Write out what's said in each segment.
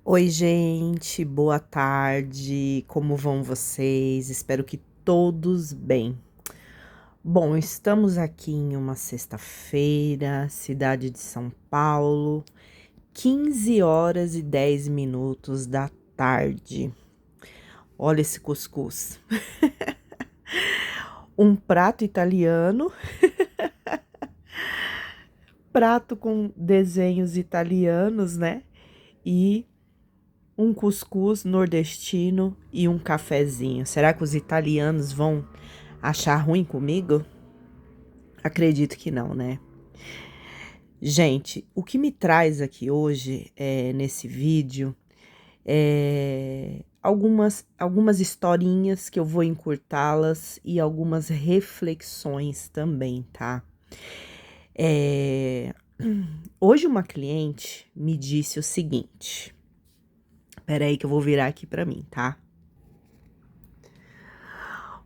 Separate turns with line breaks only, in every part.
Oi, gente, boa tarde. Como vão vocês? Espero que todos bem. Bom, estamos aqui em uma sexta-feira, cidade de São Paulo, 15 horas e 10 minutos da tarde. Olha esse cuscuz. Um prato italiano, prato com desenhos italianos, né? E um cuscuz nordestino e um cafezinho. Será que os italianos vão achar ruim comigo? Acredito que não, né? Gente, o que me traz aqui hoje, nesse vídeo, algumas historinhas que eu vou encurtá-las e algumas reflexões também, tá? É, Hoje uma cliente me disse o seguinte, peraí que eu vou virar aqui pra mim, tá?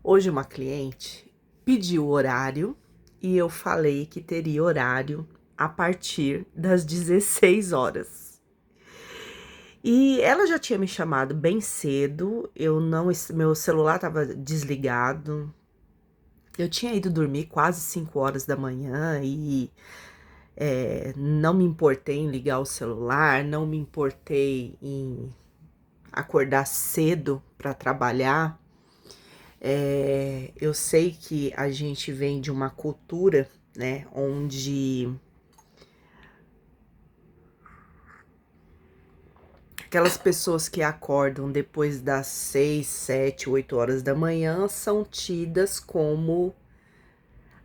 Hoje uma cliente pediu horário e eu falei que teria horário a partir das 16 horas. E ela já tinha me chamado bem cedo, meu celular estava desligado. Eu tinha ido dormir quase 5 horas da manhã e não me importei em ligar o celular, não me importei em acordar cedo para trabalhar. Eu sei que a gente vem de uma cultura, né, onde aquelas pessoas que acordam depois das 6, 7, 8 horas da manhã são tidas como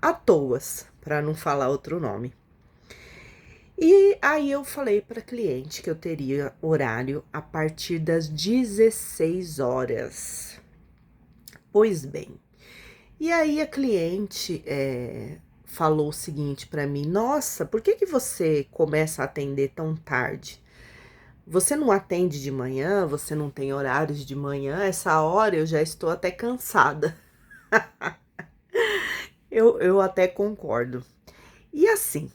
à toas, para não falar outro nome. E aí eu falei para cliente que eu teria horário a partir das 16 horas. Pois bem, e aí a cliente falou o seguinte para mim: nossa, por que você começa a atender tão tarde? Você não atende de manhã, você não tem horários de manhã, essa hora eu já estou até cansada. Eu até concordo. E assim,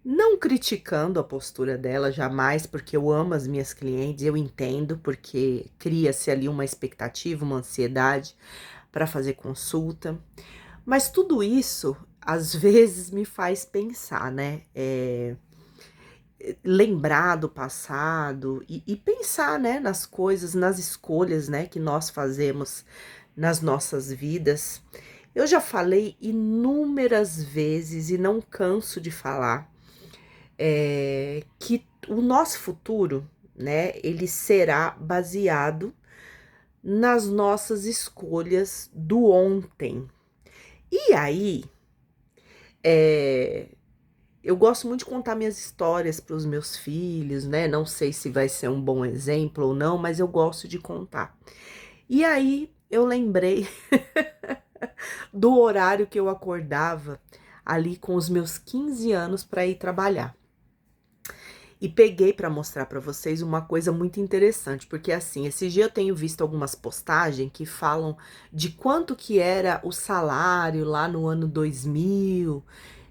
não criticando a postura dela jamais, porque eu amo as minhas clientes, eu entendo, porque cria-se ali uma expectativa, uma ansiedade para fazer consulta. Mas tudo isso, às vezes, me faz pensar, né? Lembrar do passado e pensar, né, nas coisas, nas escolhas, né, que nós fazemos nas nossas vidas. Eu já falei inúmeras vezes e não canso de falar que o nosso futuro, né, ele será baseado nas nossas escolhas do ontem. E aí, eu gosto muito de contar minhas histórias para os meus filhos, né? Não sei se vai ser um bom exemplo ou não, mas eu gosto de contar. E aí eu lembrei do horário que eu acordava ali com os meus 15 anos para ir trabalhar. E peguei para mostrar para vocês uma coisa muito interessante, porque assim, esse dia eu tenho visto algumas postagens que falam de quanto que era o salário lá no ano 2000,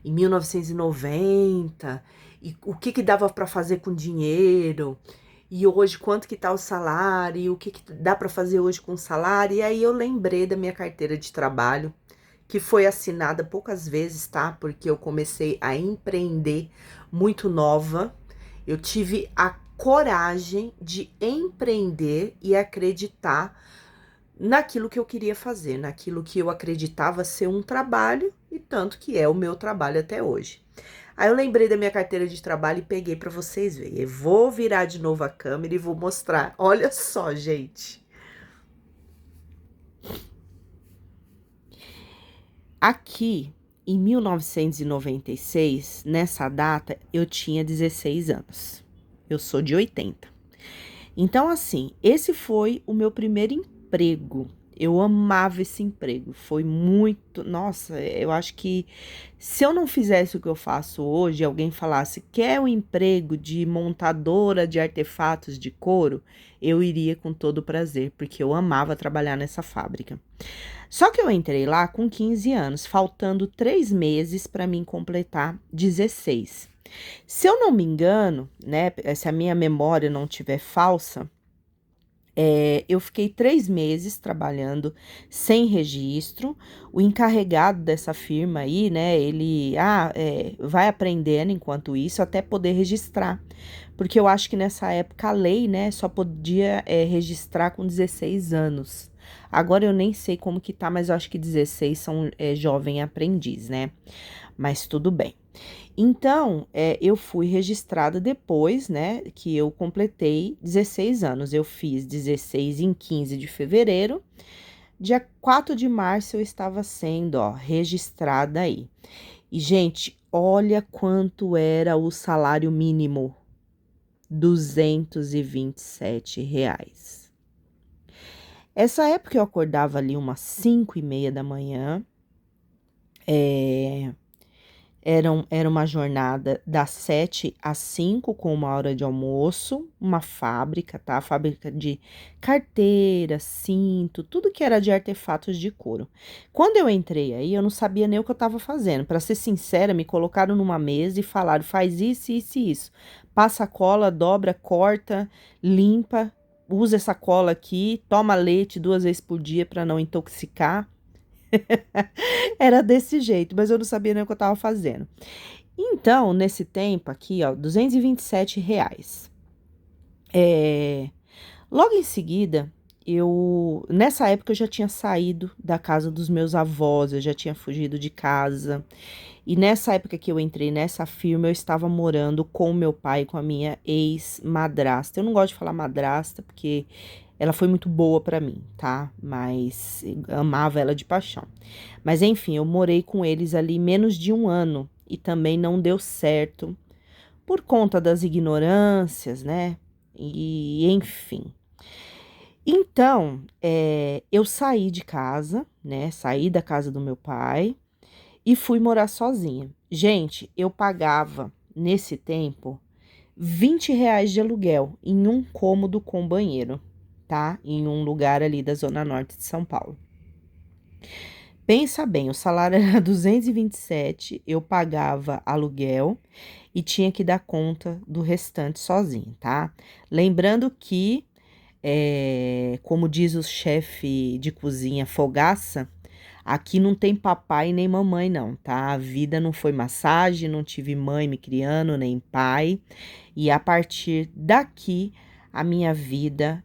em 1990, e o que que dava para fazer com dinheiro, e hoje quanto que tá o salário, e o que que dá para fazer hoje com o salário. E aí eu lembrei da minha carteira de trabalho, que foi assinada poucas vezes, tá? Porque eu comecei a empreender muito nova. Eu tive a coragem de empreender e acreditar naquilo que eu queria fazer, naquilo que eu acreditava ser um trabalho, e tanto que é o meu trabalho até hoje. Aí eu lembrei da minha carteira de trabalho e peguei para vocês verem. Eu vou virar de novo a câmera e vou mostrar. Olha só, gente. Aqui, em 1996, nessa data, eu tinha 16 anos. Eu sou de 80. Então, assim, esse foi o meu primeiro emprego. Eu amava esse emprego. Foi muito. Nossa, eu acho que se eu não fizesse o que eu faço hoje, alguém falasse quer um emprego de montadora de artefatos de couro, eu iria com todo prazer, porque eu amava trabalhar nessa fábrica. Só que eu entrei lá com 15 anos, faltando 3 meses para mim completar 16. Se eu não me engano, né, se a minha memória não tiver falsa, eu fiquei 3 meses trabalhando sem registro. O encarregado dessa firma aí, né, ele vai aprendendo enquanto isso até poder registrar. Porque eu acho que nessa época a lei, né, só podia registrar com 16 anos. Agora eu nem sei como que tá, mas eu acho que 16 são jovem aprendiz, né? Mas tudo bem. Então, eu fui registrada depois, né, que eu completei 16 anos. Eu fiz 16 em 15 de fevereiro. Dia 4 de março eu estava sendo, ó, registrada aí. E, gente, olha quanto era o salário mínimo. R$ 227. Essa época eu acordava ali umas 5:30 da manhã. Era uma jornada das 7 às 5, com 1 hora de almoço, uma fábrica, tá? Fábrica de carteira, cinto, tudo que era de artefatos de couro. Quando eu entrei aí, eu não sabia nem o que eu estava fazendo. Para ser sincera, me colocaram numa mesa e falaram: faz isso, isso e isso. Passa a cola, dobra, corta, limpa, usa essa cola aqui, toma leite 2 vezes por dia para não intoxicar. Era desse jeito, mas eu não sabia nem o que eu tava fazendo. Então, nesse tempo aqui, ó, R$ 227. É, Logo em seguida, nessa época eu já tinha saído da casa dos meus avós, eu já tinha fugido de casa. E nessa época que eu entrei nessa firma, eu estava morando com o meu pai, com a minha ex-madrasta. Eu não gosto de falar madrasta, porque ela foi muito boa pra mim, tá? Mas eu amava ela de paixão. Mas enfim, eu morei com eles ali menos de 1 ano e também não deu certo por conta das ignorâncias, né? E enfim. Então, eu saí de casa, né? Saí da casa do meu pai e fui morar sozinha. Gente, eu pagava nesse tempo R$ 20 de aluguel em um cômodo com banheiro, tá? Em um lugar ali da Zona Norte de São Paulo. Pensa bem, o salário era 227, eu pagava aluguel e tinha que dar conta do restante sozinho, tá? Lembrando que, como diz o chefe de cozinha Fogaça, aqui não tem papai nem mamãe não, tá? A vida não foi massagem, não tive mãe me criando, nem pai. E a partir daqui, a minha vida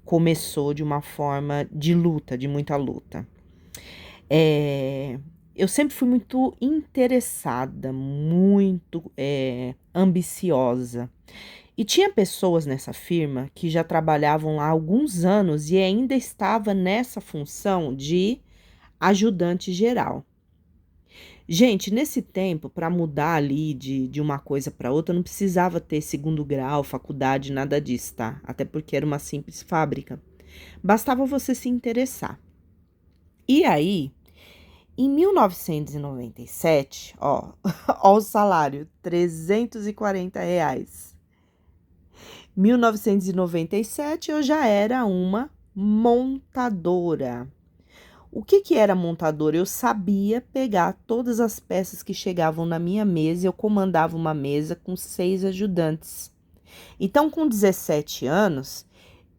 começou de uma forma de luta, de muita luta. Eu sempre fui muito interessada, muito ambiciosa. E tinha pessoas nessa firma que já trabalhavam lá há alguns anos e ainda estava nessa função de ajudante geral. Gente, nesse tempo, para mudar ali de uma coisa para outra, não precisava ter segundo grau, faculdade, nada disso, tá? Até porque era uma simples fábrica. Bastava você se interessar. E aí, em 1997, ó, ó o salário, R$ 340. 1997 eu já era uma montadora. O que era montadora? Eu sabia pegar todas as peças que chegavam na minha mesa, eu comandava uma mesa com 6 ajudantes. Então, com 17 anos,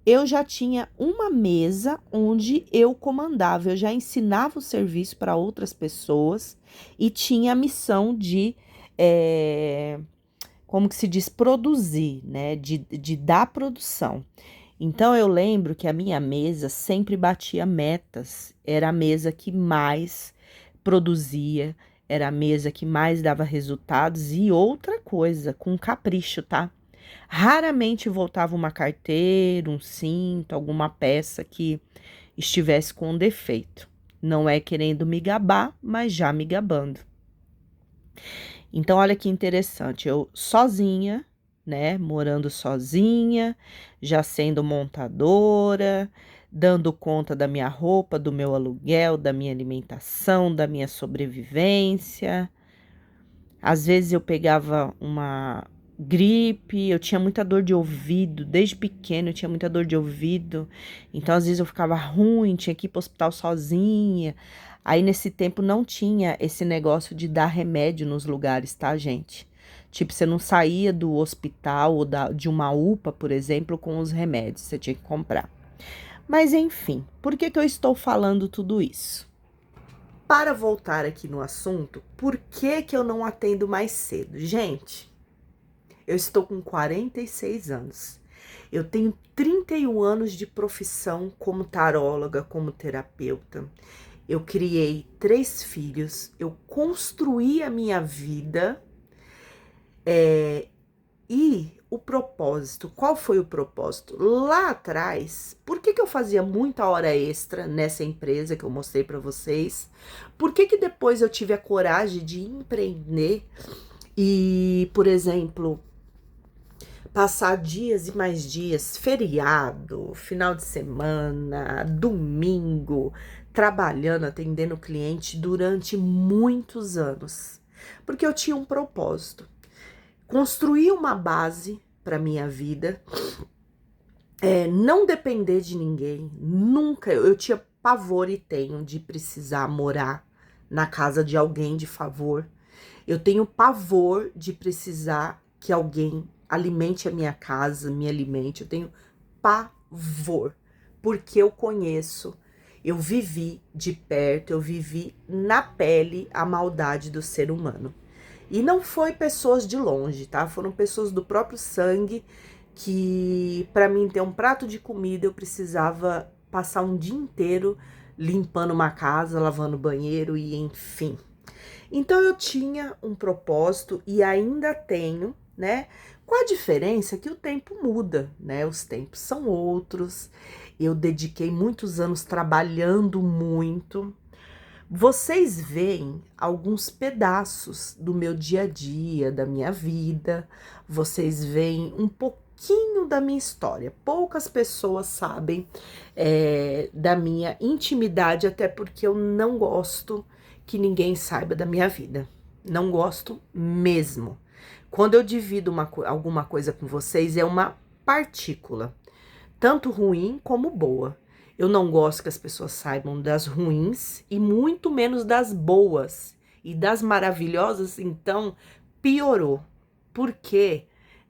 eu já tinha uma mesa onde eu comandava, eu já ensinava o serviço para outras pessoas e tinha a missão de, como que se diz, produzir, né? De dar produção. Então eu lembro que a minha mesa sempre batia metas, era a mesa que mais produzia, era a mesa que mais dava resultados e outra coisa, com capricho, tá? Raramente voltava uma carteira, um cinto, alguma peça que estivesse com defeito. Não é querendo me gabar, mas já me gabando. Então, olha que interessante, eu sozinha, né, morando sozinha, já sendo montadora, dando conta da minha roupa, do meu aluguel, da minha alimentação, da minha sobrevivência. Às vezes eu pegava uma gripe, eu tinha muita dor de ouvido, desde pequeno eu tinha muita dor de ouvido, então às vezes eu ficava ruim, tinha que ir para o hospital sozinha. Aí nesse tempo não tinha esse negócio de dar remédio nos lugares, tá, gente? Tipo, você não saía do hospital ou de uma UPA, por exemplo, com os remédios, você tinha que comprar. Mas enfim, por que que eu estou falando tudo isso? Para voltar aqui no assunto, por que que eu não atendo mais cedo? Gente, eu estou com 46 anos. Eu tenho 31 anos de profissão como taróloga, como terapeuta. Eu criei 3 filhos, eu construí a minha vida, e o propósito, qual foi o propósito? Lá atrás, por que que eu fazia muita hora extra nessa empresa que eu mostrei para vocês? Por que que depois eu tive a coragem de empreender e, por exemplo, passar dias e mais dias, feriado, final de semana, domingo, trabalhando, atendendo cliente durante muitos anos? Porque eu tinha um propósito. Construir uma base para minha vida, não depender de ninguém, nunca, eu tinha pavor e tenho de precisar morar na casa de alguém de favor, eu tenho pavor de precisar que alguém alimente a minha casa, me alimente, eu tenho pavor, porque eu conheço, eu vivi de perto, eu vivi na pele a maldade do ser humano. E não foi pessoas de longe, tá? Foram pessoas do próprio sangue que, para mim ter um prato de comida, eu precisava passar um dia inteiro limpando uma casa, lavando banheiro e enfim. Então eu tinha um propósito e ainda tenho, né? Com a diferença que o tempo muda, né? Os tempos são outros. Eu dediquei muitos anos trabalhando muito. Vocês veem alguns pedaços do meu dia a dia, da minha vida, vocês veem um pouquinho da minha história. Poucas pessoas sabem da minha intimidade, até porque eu não gosto que ninguém saiba da minha vida. Não gosto mesmo. Quando eu divido alguma coisa com vocês, é uma partícula, tanto ruim como boa. Eu não gosto que as pessoas saibam das ruins e muito menos das boas. E das maravilhosas, então, piorou. Porque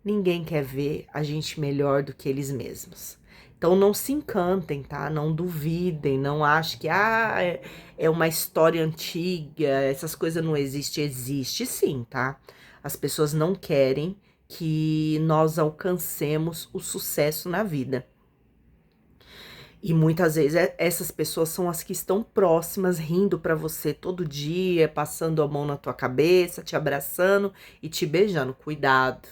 ninguém quer ver a gente melhor do que eles mesmos. Então não se encantem, tá? Não duvidem, não achem que é uma história antiga, essas coisas não existem. Existe sim, tá? As pessoas não querem que nós alcancemos o sucesso na vida. E muitas vezes essas pessoas são as que estão próximas, rindo pra você todo dia, passando a mão na tua cabeça, te abraçando e te beijando. Cuidado.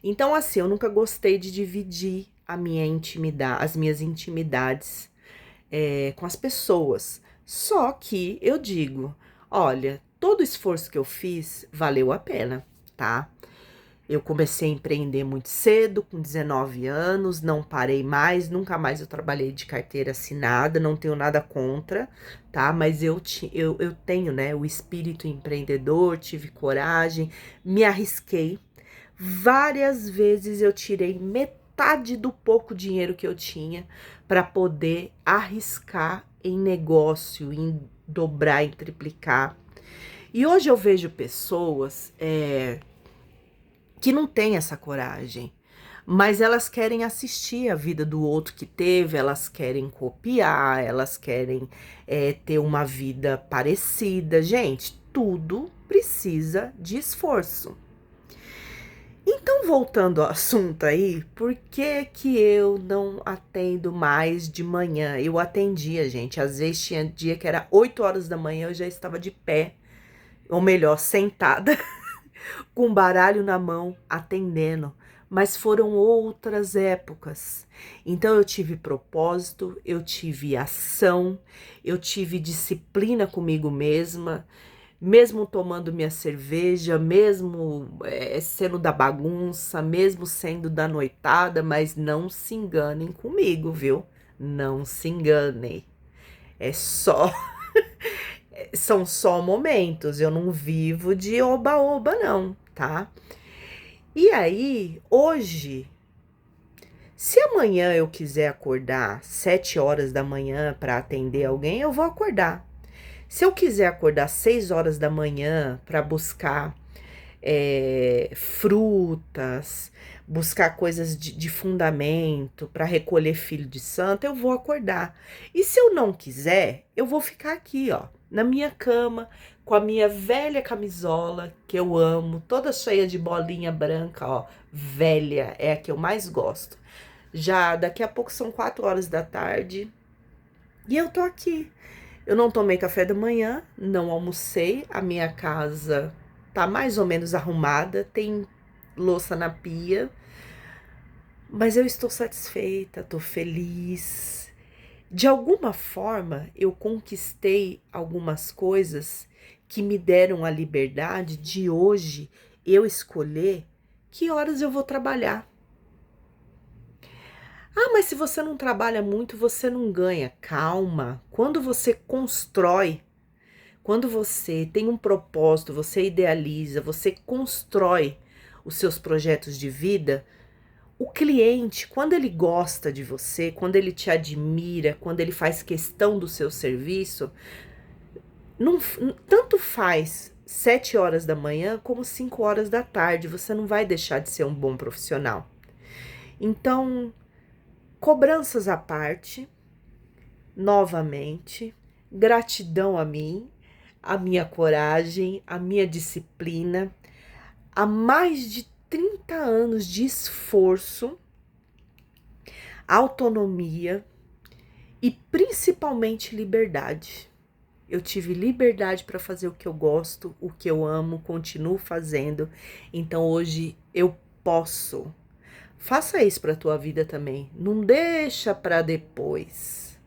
Então, assim, eu nunca gostei de dividir a minha intimidade, as minhas intimidades com as pessoas. Só que eu digo, olha, todo o esforço que eu fiz valeu a pena, tá? Eu comecei a empreender muito cedo, com 19 anos, não parei mais, nunca mais eu trabalhei de carteira assinada, não tenho nada contra, tá? Mas eu tenho, né, o espírito empreendedor, tive coragem, me arrisquei. Várias vezes eu tirei metade do pouco dinheiro que eu tinha para poder arriscar em negócio, em dobrar, em triplicar. E hoje eu vejo pessoas que não têm essa coragem, mas elas querem assistir a vida do outro que teve, elas querem copiar, elas querem ter uma vida parecida. Gente, tudo precisa de esforço. Então, voltando ao assunto aí, por que que eu não atendo mais de manhã? Eu atendia, gente, às vezes tinha dia que era 8 horas da manhã, eu já estava de pé, ou melhor, sentada, com um baralho na mão, atendendo. Mas foram outras épocas. Então eu tive propósito, eu tive ação, eu tive disciplina comigo mesma, mesmo tomando minha cerveja, mesmo sendo da bagunça, mesmo sendo da noitada, mas não se enganem comigo, viu? Não se enganem. É só são só momentos, eu não vivo de oba-oba não, tá? E aí, hoje, se amanhã eu quiser acordar 7 horas da manhã para atender alguém, eu vou acordar. Se eu quiser acordar 6 horas da manhã para buscar frutas, buscar coisas de fundamento, para recolher filho de santo, eu vou acordar. E se eu não quiser, eu vou ficar aqui, ó, na minha cama, com a minha velha camisola, que eu amo, toda cheia de bolinha branca, ó, velha, é a que eu mais gosto. Já daqui a pouco são 4 horas da tarde e eu tô aqui. Eu não tomei café da manhã, não almocei, a minha casa tá mais ou menos arrumada, tem louça na pia, mas eu estou satisfeita, tô feliz. De alguma forma, eu conquistei algumas coisas que me deram a liberdade de hoje eu escolher que horas eu vou trabalhar. Ah, mas se você não trabalha muito, você não ganha. Calma. Quando você constrói, quando você tem um propósito, você idealiza, você constrói os seus projetos de vida, o cliente, quando ele gosta de você, quando ele te admira, quando ele faz questão do seu serviço, não, tanto faz 7 horas da manhã como 5 horas da tarde, você não vai deixar de ser um bom profissional. Então, cobranças à parte, novamente, gratidão a mim, a minha coragem, a minha disciplina, há mais de 30 anos de esforço, autonomia e principalmente liberdade. Eu tive liberdade para fazer o que eu gosto, o que eu amo, continuo fazendo. Então hoje eu posso. Faça isso para a tua vida também. Não deixa para depois.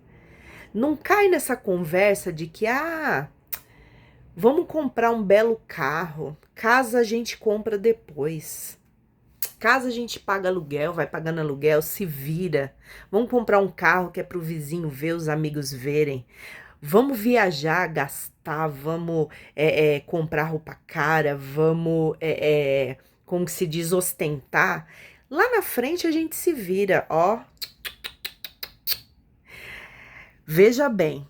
Não cai nessa conversa de que vamos comprar um belo carro. Casa a gente compra depois. Casa a gente paga aluguel, vai pagando aluguel, se vira. Vamos comprar um carro que é para o vizinho ver, os amigos verem. Vamos viajar, gastar, vamos comprar roupa cara, vamos, como se diz, ostentar. Lá na frente a gente se vira, ó. Veja bem,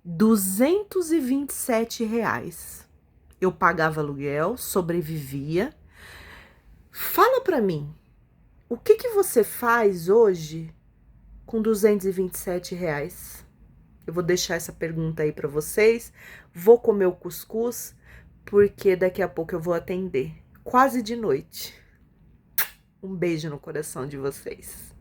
R$ 227. Eu pagava aluguel, sobrevivia. Fala pra mim, o que que você faz hoje com R$ 227? Eu vou deixar essa pergunta aí pra vocês. Vou comer o cuscuz, porque daqui a pouco eu vou atender. Quase de noite. Um beijo no coração de vocês.